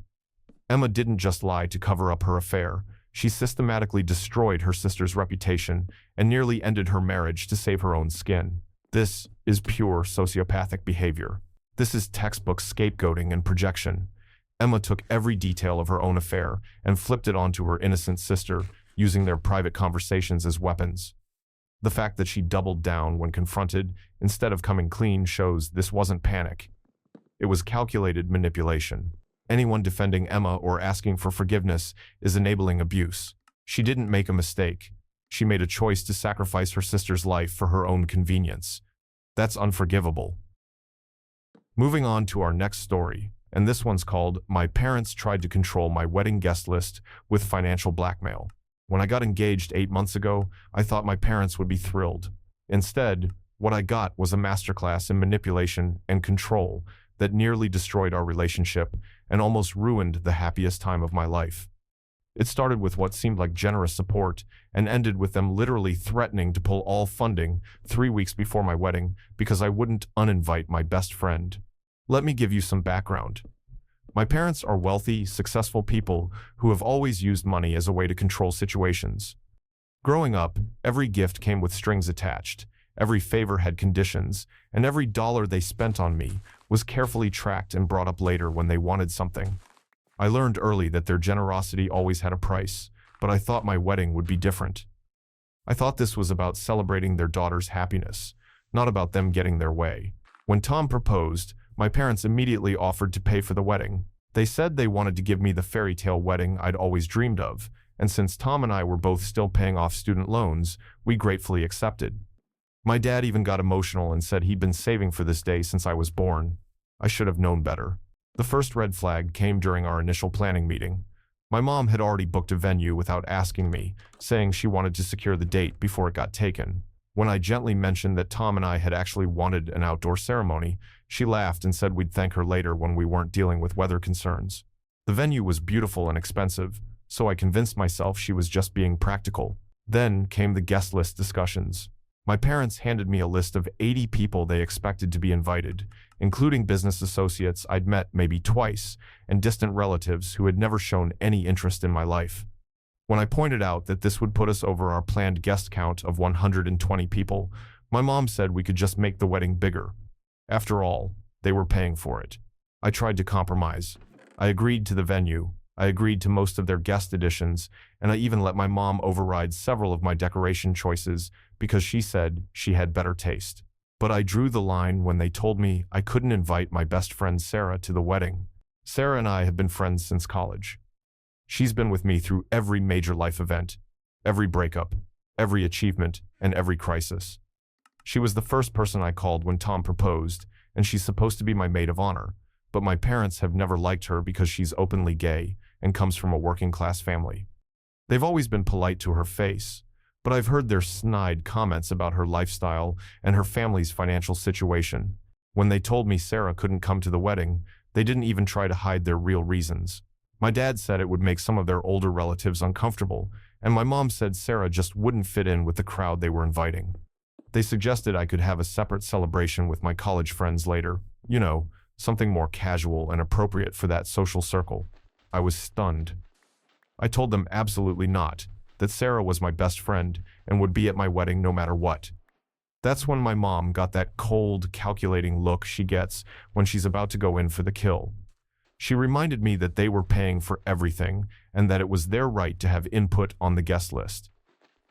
Speaker 1: Emma didn't just lie to cover up her affair. She systematically destroyed her sister's reputation and nearly ended her marriage to save her own skin. This is pure sociopathic behavior. This is textbook scapegoating and projection. Emma took every detail of her own affair and flipped it onto her innocent sister, using their private conversations as weapons. The fact that she doubled down when confronted instead of coming clean shows this wasn't panic. It was calculated manipulation. Anyone defending Emma or asking for forgiveness is enabling abuse. She didn't make a mistake. She made a choice to sacrifice her sister's life for her own convenience. That's unforgivable. Moving on to our next story, and this one's called "My Parents Tried to Control My Wedding Guest List with Financial Blackmail." When I got engaged 8 months ago, I thought my parents would be thrilled. Instead, what I got was a masterclass in manipulation and control that nearly destroyed our relationship and almost ruined the happiest time of my life. It started with what seemed like generous support and ended with them literally threatening to pull all funding 3 weeks before my wedding because I wouldn't uninvite my best friend. Let me give you some background. My parents are wealthy, successful people who have always used money as a way to control situations. Growing up, every gift came with strings attached, every favor had conditions, and every dollar they spent on me was carefully tracked and brought up later when they wanted something. I learned early that their generosity always had a price, but I thought my wedding would be different. I thought this was about celebrating their daughter's happiness, not about them getting their way. When Tom proposed, my parents immediately offered to pay for the wedding. They said they wanted to give me the fairy tale wedding I'd always dreamed of, and since Tom and I were both still paying off student loans, we gratefully accepted. My dad even got emotional and said he'd been saving for this day since I was born. I should have known better. The first red flag came during our initial planning meeting. My mom had already booked a venue without asking me, saying she wanted to secure the date before it got taken. When I gently mentioned that Tom and I had actually wanted an outdoor ceremony, she laughed and said we'd thank her later when we weren't dealing with weather concerns. The venue was beautiful and expensive, so I convinced myself she was just being practical. Then came the guest list discussions. My parents handed me a list of 80 people they expected to be invited, including business associates I'd met maybe twice and distant relatives who had never shown any interest in my life. When I pointed out that this would put us over our planned guest count of 120 people, my mom said we could just make the wedding bigger, After all, they were paying for it. I tried to compromise. I agreed to the venue. I agreed to most of their guest additions, and I even let my mom override several of my decoration choices because she said she had better taste. But I drew the line when they told me I couldn't invite my best friend Sarah to the wedding. Sarah and I have been friends since college. She's been with me through every major life event, every breakup, every achievement, and every crisis. She was the first person I called when Tom proposed, and she's supposed to be my maid of honor, but my parents have never liked her because she's openly gay and comes from a working-class family. They've always been polite to her face, but I've heard their snide comments about her lifestyle and her family's financial situation. When they told me Sarah couldn't come to the wedding, they didn't even try to hide their real reasons. My dad said it would make some of their older relatives uncomfortable, and my mom said Sarah just wouldn't fit in with the crowd they were inviting. They suggested I could have a separate celebration with my college friends later, something more casual and appropriate for that social circle. I was stunned. I told them absolutely not, that Sarah was my best friend and would be at my wedding no matter what. That's when my mom got that cold, calculating look she gets when she's about to go in for the kill. She reminded me that they were paying for everything and that it was their right to have input on the guest list.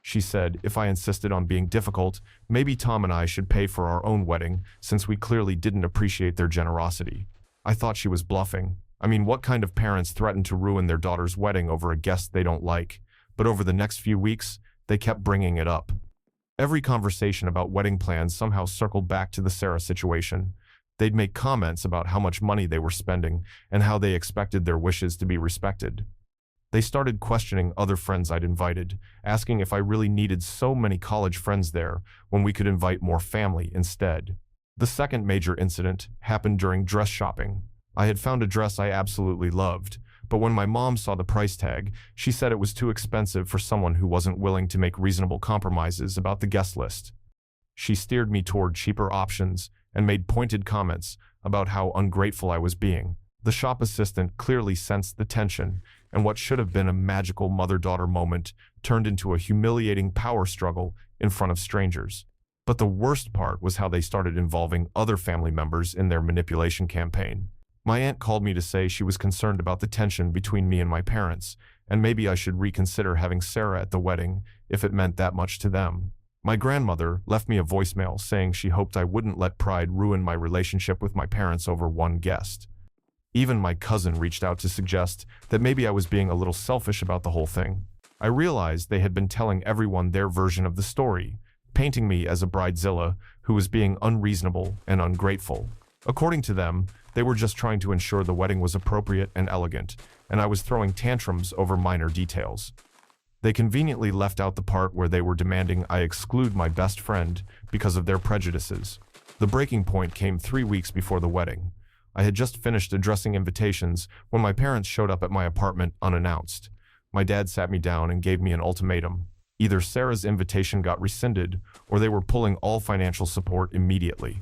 Speaker 1: She said if I insisted on being difficult, maybe Tom and I should pay for our own wedding since we clearly didn't appreciate their generosity. I thought she was bluffing. I mean, what kind of parents threaten to ruin their daughter's wedding over a guest they don't like? But over the next few weeks, they kept bringing it up. Every conversation about wedding plans somehow circled back to the Sarah situation. They'd make comments about how much money they were spending and how they expected their wishes to be respected. They started questioning other friends I'd invited, asking if I really needed so many college friends there when we could invite more family instead. The second major incident happened during dress shopping. I had found a dress I absolutely loved, but when my mom saw the price tag, she said it was too expensive for someone who wasn't willing to make reasonable compromises about the guest list. She steered me toward cheaper options and made pointed comments about how ungrateful I was being. The shop assistant clearly sensed the tension, and what should have been a magical mother-daughter moment turned into a humiliating power struggle in front of strangers. But the worst part was how they started involving other family members in their manipulation campaign. My aunt called me to say she was concerned about the tension between me and my parents, and maybe I should reconsider having Sarah at the wedding if it meant that much to them. My grandmother left me a voicemail saying she hoped I wouldn't let pride ruin my relationship with my parents over one guest. Even my cousin reached out to suggest that maybe I was being a little selfish about the whole thing. I realized they had been telling everyone their version of the story, painting me as a bridezilla who was being unreasonable and ungrateful. According to them, they were just trying to ensure the wedding was appropriate and elegant, and I was throwing tantrums over minor details. They conveniently left out the part where they were demanding I exclude my best friend because of their prejudices. The breaking point came 3 weeks before the wedding. I had just finished addressing invitations when my parents showed up at my apartment unannounced. My dad sat me down and gave me an ultimatum. Either Sarah's invitation got rescinded, or they were pulling all financial support immediately.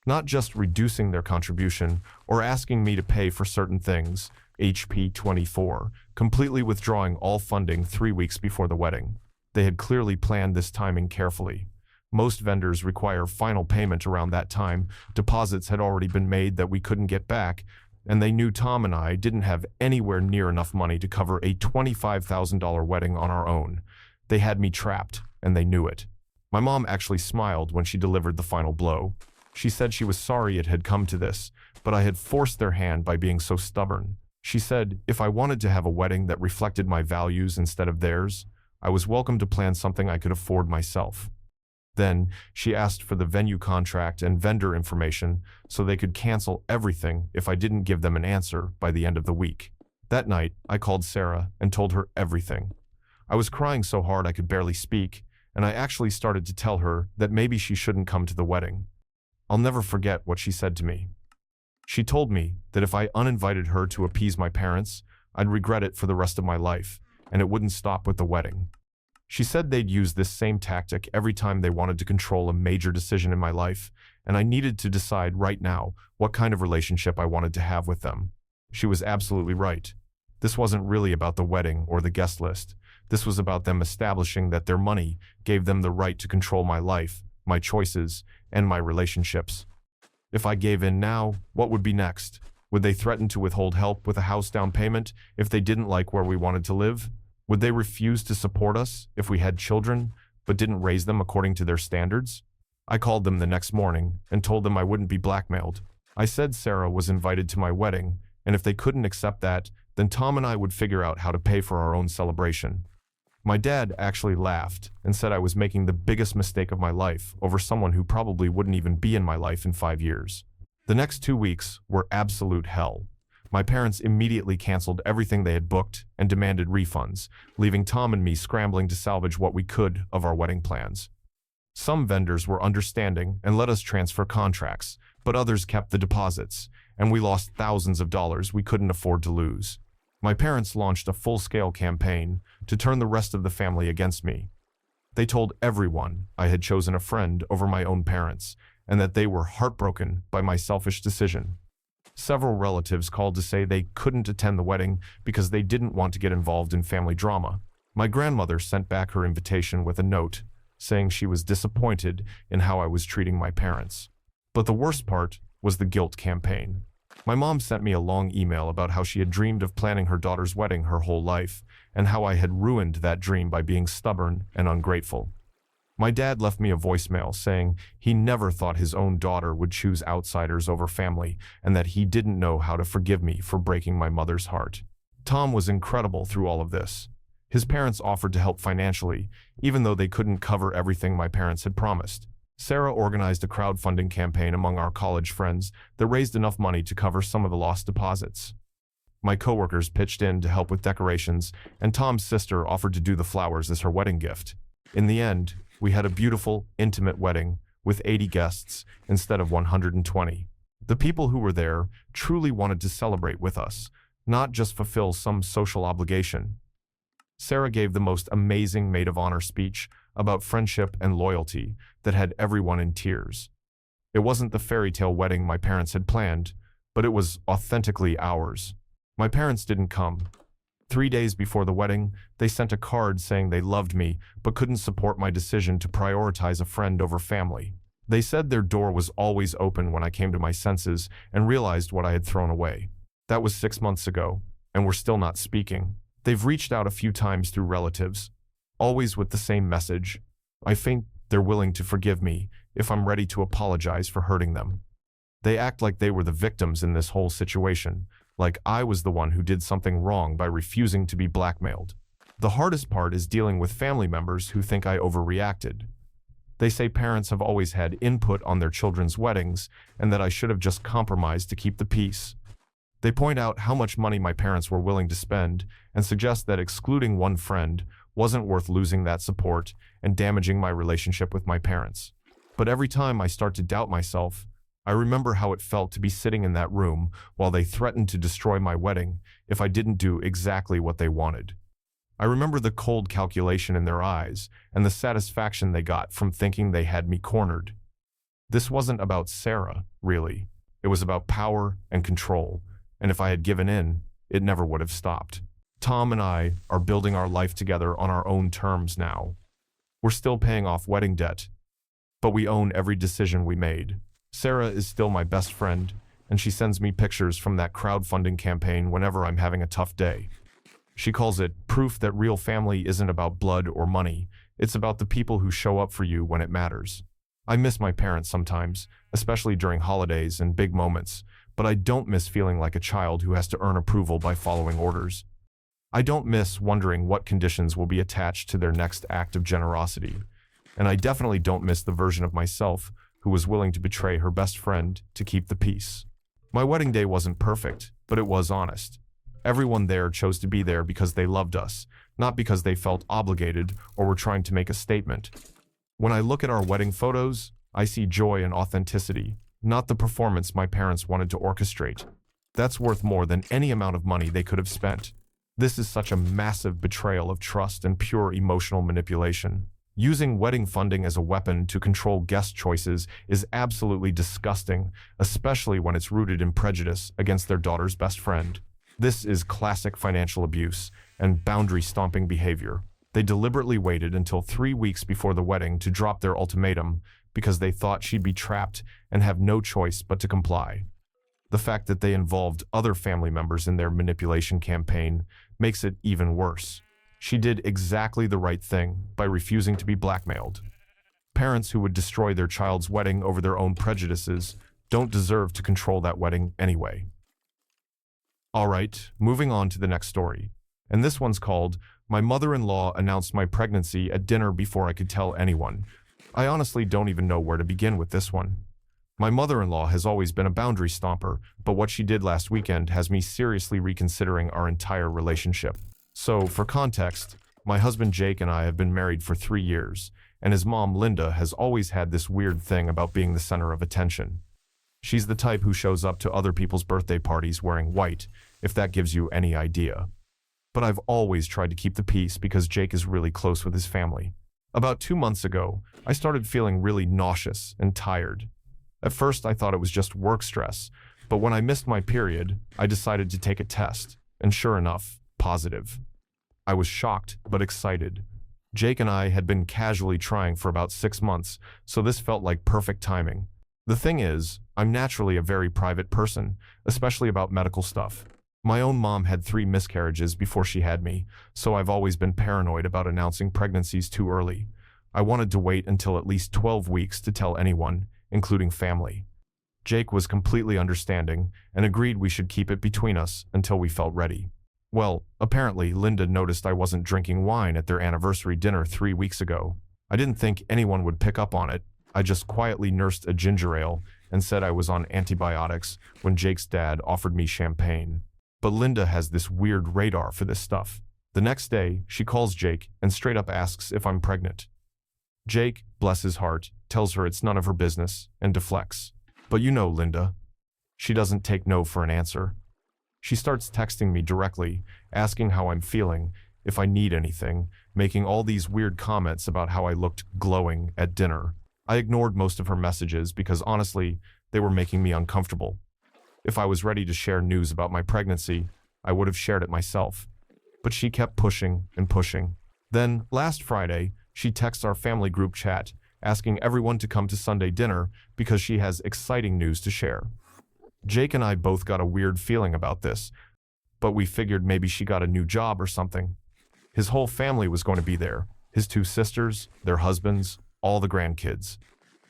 Speaker 1: Not just reducing their contribution or asking me to pay for certain things, HP 24, completely withdrawing all funding 3 weeks before the wedding. They had clearly planned this timing carefully. Most vendors require final payment around that time. Deposits had already been made that we couldn't get back, and they knew Tom and I didn't have anywhere near enough money to cover a $25,000 wedding on our own. They had me trapped, and they knew it. My mom actually smiled when she delivered the final blow. She said she was sorry it had come to this, but I had forced their hand by being so stubborn. She said if I wanted to have a wedding that reflected my values instead of theirs, I was welcome to plan something I could afford myself. Then, she asked for the venue contract and vendor information so they could cancel everything if I didn't give them an answer by the end of the week. That night, I called Sarah and told her everything. I was crying so hard I could barely speak, and I actually started to tell her that maybe she shouldn't come to the wedding. I'll never forget what she said to me. She told me that if I uninvited her to appease my parents, I'd regret it for the rest of my life, and it wouldn't stop with the wedding. She said they'd use this same tactic every time they wanted to control a major decision in my life, and I needed to decide right now what kind of relationship I wanted to have with them. She was absolutely right. This wasn't really about the wedding or the guest list. This was about them establishing that their money gave them the right to control my life, my choices, and my relationships. If I gave in now, what would be next? Would they threaten to withhold help with a house down payment if they didn't like where we wanted to live? Would they refuse to support us if we had children, but didn't raise them according to their standards? I called them the next morning and told them I wouldn't be blackmailed. I said Sarah was invited to my wedding, and if they couldn't accept that, then Tom and I would figure out how to pay for our own celebration. My dad actually laughed and said I was making the biggest mistake of my life over someone who probably wouldn't even be in my life in 5 years. The next 2 weeks were absolute hell. My parents immediately canceled everything they had booked and demanded refunds, leaving Tom and me scrambling to salvage what we could of our wedding plans. Some vendors were understanding and let us transfer contracts, but others kept the deposits, and we lost thousands of dollars we couldn't afford to lose. My parents launched a full-scale campaign to turn the rest of the family against me. They told everyone I had chosen a friend over my own parents, and that they were heartbroken by my selfish decision. Several relatives called to say they couldn't attend the wedding because they didn't want to get involved in family drama. My grandmother sent back her invitation with a note, saying she was disappointed in how I was treating my parents. But the worst part was the guilt campaign. My mom sent me a long email about how she had dreamed of planning her daughter's wedding her whole life, and how I had ruined that dream by being stubborn and ungrateful. My dad left me a voicemail saying he never thought his own daughter would choose outsiders over family, and that he didn't know how to forgive me for breaking my mother's heart. Tom was incredible through all of this. His parents offered to help financially, even though they couldn't cover everything my parents had promised. Sarah organized a crowdfunding campaign among our college friends that raised enough money to cover some of the lost deposits. My coworkers pitched in to help with decorations, and Tom's sister offered to do the flowers as her wedding gift. In the end, we had a beautiful, intimate wedding with 80 guests instead of 120. The people who were there truly wanted to celebrate with us, not just fulfill some social obligation. Sarah gave the most amazing maid of honor speech about friendship and loyalty that had everyone in tears. It wasn't the fairy tale wedding my parents had planned, but it was authentically ours. My parents didn't come. 3 days before the wedding, they sent a card saying they loved me but couldn't support my decision to prioritize a friend over family. They said their door was always open when I came to my senses and realized what I had thrown away. That was 6 months ago, and we're still not speaking. They've reached out a few times through relatives, always with the same message. I think they're willing to forgive me if I'm ready to apologize for hurting them. They act like they were the victims in this whole situation, like I was the one who did something wrong by refusing to be blackmailed. The hardest part is dealing with family members who think I overreacted. They say parents have always had input on their children's weddings and that I should have just compromised to keep the peace. They point out how much money my parents were willing to spend and suggest that excluding one friend wasn't worth losing that support and damaging my relationship with my parents. But every time I start to doubt myself, I remember how it felt to be sitting in that room while they threatened to destroy my wedding if I didn't do exactly what they wanted. I remember the cold calculation in their eyes and the satisfaction they got from thinking they had me cornered. This wasn't about Sarah, really. It was about power and control, and if I had given in, it never would have stopped. Tom and I are building our life together on our own terms now. We're still paying off wedding debt, but we own every decision we made. Sarah is still my best friend, and she sends me pictures from that crowdfunding campaign whenever I'm having a tough day. She calls it proof that real family isn't about blood or money. It's about the people who show up for you when it matters. I miss my parents sometimes, especially during holidays and big moments, but I don't miss feeling like a child who has to earn approval by following orders. I don't miss wondering what conditions will be attached to their next act of generosity. And I definitely don't miss the version of myself who was willing to betray her best friend to keep the peace. My wedding day wasn't perfect, but it was honest. Everyone there chose to be there because they loved us, not because they felt obligated or were trying to make a statement. When I look at our wedding photos, I see joy and authenticity, not the performance my parents wanted to orchestrate. That's worth more than any amount of money they could have spent. This is such a massive betrayal of trust and pure emotional manipulation. Using wedding funding as a weapon to control guest choices is absolutely disgusting, especially when it's rooted in prejudice against their daughter's best friend. This is classic financial abuse and boundary-stomping behavior. They deliberately waited until 3 weeks before the wedding to drop their ultimatum, because they thought she'd be trapped and have no choice but to comply. The fact that they involved other family members in their manipulation campaign makes it even worse. She did exactly the right thing by refusing to be blackmailed. Parents who would destroy their child's wedding over their own prejudices don't deserve to control that wedding anyway. Alright, moving on to the next story. And this one's called, "My mother-in-law announced my pregnancy at dinner before I could tell anyone." I honestly don't even know where to begin with this one. My mother-in-law has always been a boundary stomper, but what she did last weekend has me seriously reconsidering our entire relationship. So, for context, my husband Jake and I have been married for 3 years, and his mom Linda has always had this weird thing about being the center of attention. She's the type who shows up to other people's birthday parties wearing white, if that gives you any idea. But I've always tried to keep the peace because Jake is really close with his family. About 2 months ago, I started feeling really nauseous and tired. At first, I thought it was just work stress, but when I missed my period, I decided to take a test, and sure enough, positive. I was shocked, but excited. Jake and I had been casually trying for about 6 months, so this felt like perfect timing. The thing is, I'm naturally a very private person, especially about medical stuff. My own mom had 3 miscarriages before she had me, so I've always been paranoid about announcing pregnancies too early. I wanted to wait until at least 12 weeks to tell anyone, including family. Jake was completely understanding and agreed we should keep it between us until we felt ready. Well, apparently Linda noticed I wasn't drinking wine at their anniversary dinner 3 weeks ago. I didn't think anyone would pick up on it. I just quietly nursed a ginger ale and said I was on antibiotics when Jake's dad offered me champagne. But Linda has this weird radar for this stuff. The next day, she calls Jake and straight up asks if I'm pregnant. Jake, bless his heart, tells her it's none of her business and deflects. But you know Linda. She doesn't take no for an answer. She starts texting me directly, asking how I'm feeling, if I need anything, making all these weird comments about how I looked glowing at dinner. I ignored most of her messages because honestly, they were making me uncomfortable. If I was ready to share news about my pregnancy, I would have shared it myself. But she kept pushing and pushing. Then, last Friday, she texts our family group chat, asking everyone to come to Sunday dinner because she has exciting news to share. Jake and I both got a weird feeling about this, but we figured maybe she got a new job or something. His whole family was going to be there, his 2 sisters, their husbands, all the grandkids.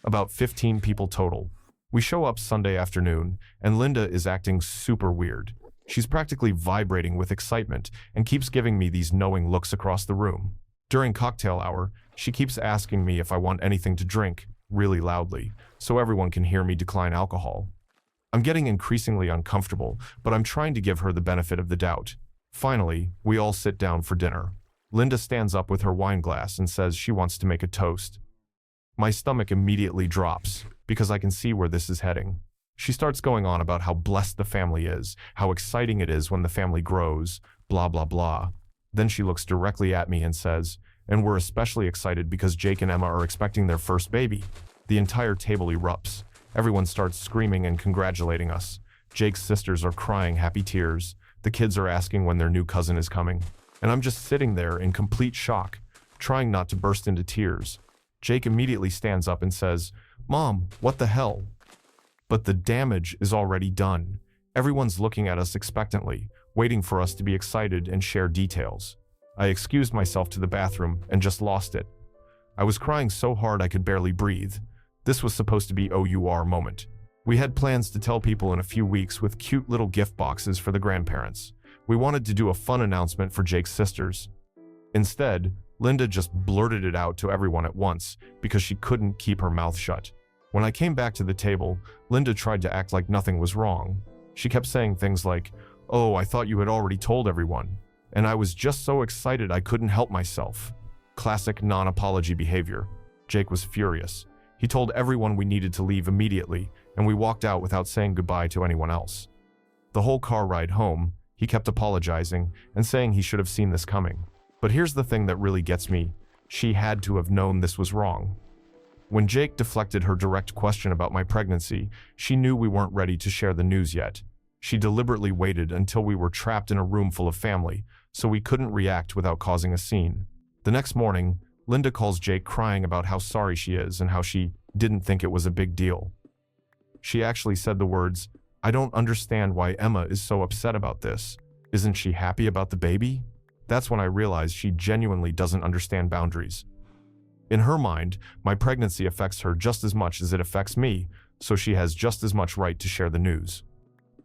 Speaker 1: About 15 people total. We show up Sunday afternoon, and Linda is acting super weird. She's practically vibrating with excitement and keeps giving me these knowing looks across the room. During cocktail hour, she keeps asking me if I want anything to drink, really loudly, so everyone can hear me decline alcohol. I'm getting increasingly uncomfortable, but I'm trying to give her the benefit of the doubt. Finally, we all sit down for dinner. Linda stands up with her wine glass and says she wants to make a toast. My stomach immediately drops, because I can see where this is heading. She starts going on about how blessed the family is, how exciting it is when the family grows, blah blah blah. Then she looks directly at me and says, "And we're especially excited because Jake and Emma are expecting their first baby." The entire table erupts. Everyone starts screaming and congratulating us. Jake's sisters are crying happy tears. The kids are asking when their new cousin is coming. And I'm just sitting there in complete shock, trying not to burst into tears. Jake immediately stands up and says, "Mom, what the hell?" But the damage is already done. Everyone's looking at us expectantly, waiting for us to be excited and share details. I excused myself to the bathroom and just lost it. I was crying so hard I could barely breathe. This was supposed to be OUR moment. We had plans to tell people in a few weeks with cute little gift boxes for the grandparents. We wanted to do a fun announcement for Jake's sisters. Instead, Linda just blurted it out to everyone at once because she couldn't keep her mouth shut. When I came back to the table, Linda tried to act like nothing was wrong. She kept saying things like, "Oh, I thought you had already told everyone." And I was just so excited I couldn't help myself. Classic non-apology behavior. Jake was furious. He told everyone we needed to leave immediately, and we walked out without saying goodbye to anyone else. The whole car ride home, he kept apologizing and saying he should have seen this coming. But here's the thing that really gets me. She had to have known this was wrong. When Jake deflected her direct question about my pregnancy, she knew we weren't ready to share the news yet. She deliberately waited until we were trapped in a room full of family, so we couldn't react without causing a scene. The next morning, Linda calls Jake crying about how sorry she is and how she didn't think it was a big deal. She actually said the words, "I don't understand why Emma is so upset about this. Isn't she happy about the baby?" That's when I realized she genuinely doesn't understand boundaries. In her mind, my pregnancy affects her just as much as it affects me, so she has just as much right to share the news.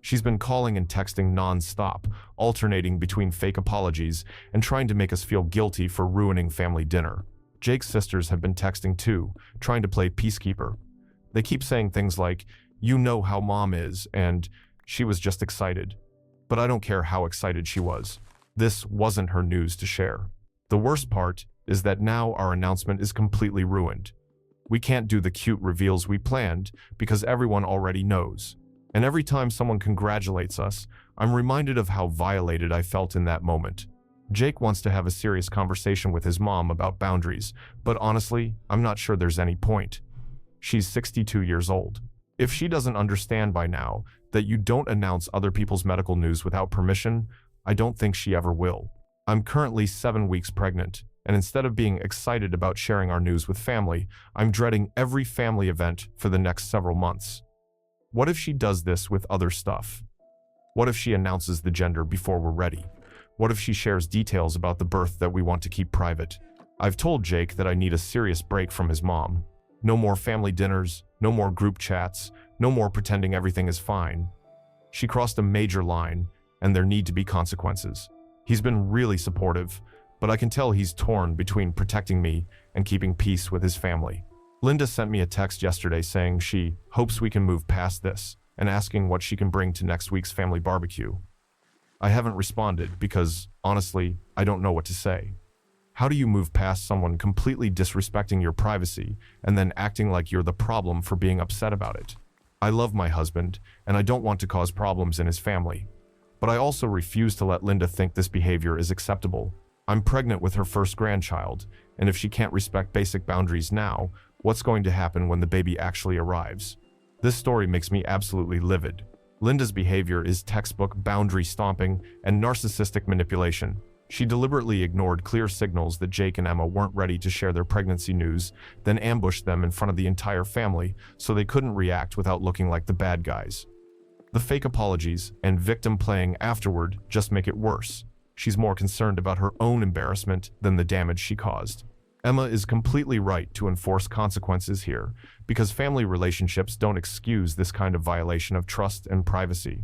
Speaker 1: She's been calling and texting non-stop, alternating between fake apologies and trying to make us feel guilty for ruining family dinner. Jake's sisters have been texting too, trying to play peacekeeper. They keep saying things like, "You know how mom is," and "She was just excited." But I don't care how excited she was. This wasn't her news to share. The worst part is that now our announcement is completely ruined. We can't do the cute reveals we planned because everyone already knows. And every time someone congratulates us, I'm reminded of how violated I felt in that moment. Jake wants to have a serious conversation with his mom about boundaries, but honestly, I'm not sure there's any point. She's 62 years old. If she doesn't understand by now that you don't announce other people's medical news without permission, I don't think she ever will. I'm currently 7 weeks pregnant, and instead of being excited about sharing our news with family, I'm dreading every family event for the next several months. What if she does this with other stuff? What if she announces the gender before we're ready? What if she shares details about the birth that we want to keep private? I've told Jake that I need a serious break from his mom. No more family dinners, no more group chats, no more pretending everything is fine. She crossed a major line, and there need to be consequences. He's been really supportive, but I can tell he's torn between protecting me and keeping peace with his family. Linda sent me a text yesterday saying she hopes we can move past this and asking what she can bring to next week's family barbecue. I haven't responded because, honestly, I don't know what to say. How do you move past someone completely disrespecting your privacy and then acting like you're the problem for being upset about it? I love my husband, and I don't want to cause problems in his family. But I also refuse to let Linda think this behavior is acceptable. I'm pregnant with her first grandchild, and if she can't respect basic boundaries now, what's going to happen when the baby actually arrives? This story makes me absolutely livid. Linda's behavior is textbook boundary stomping and narcissistic manipulation. She deliberately ignored clear signals that Jake and Emma weren't ready to share their pregnancy news, then ambushed them in front of the entire family so they couldn't react without looking like the bad guys. The fake apologies and victim playing afterward just make it worse. She's more concerned about her own embarrassment than the damage she caused. Emma is completely right to enforce consequences here, because family relationships don't excuse this kind of violation of trust and privacy.